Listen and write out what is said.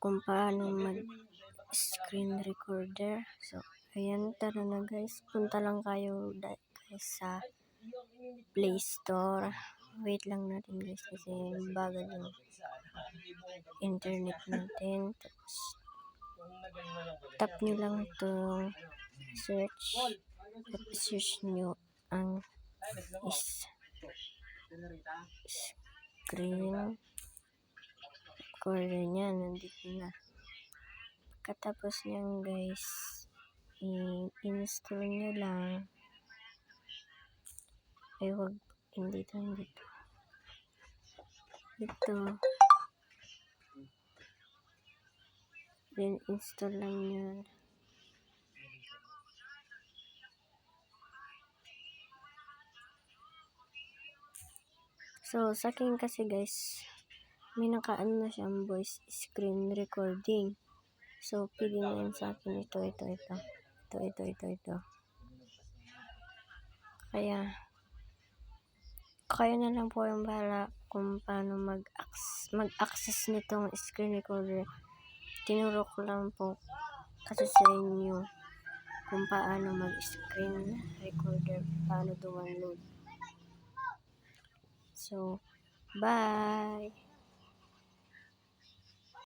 kung paano mag screen recorder. So ayan, tara na guys, punta lang kayo guys sa Play Store. Wait lang natin guys kasi bagal yung internet natin. Tapos tap nyo lang to search, tapos search nyo ang screen recorder nya, nandito na. Katapos nyan guys, i-install nyo lang. Ay wag, hindi dito. Then install lang yan. So sa akin kasi guys, may nakaano na siyang voice screen recording. So pwede na yan sa akin ito. Kaya na lang po yung bahala kung paano mag-access nitong screen recorder. Tinuro ko lang po kasi sa inyo kung paano mag-screen recorder, paano download. So, bye!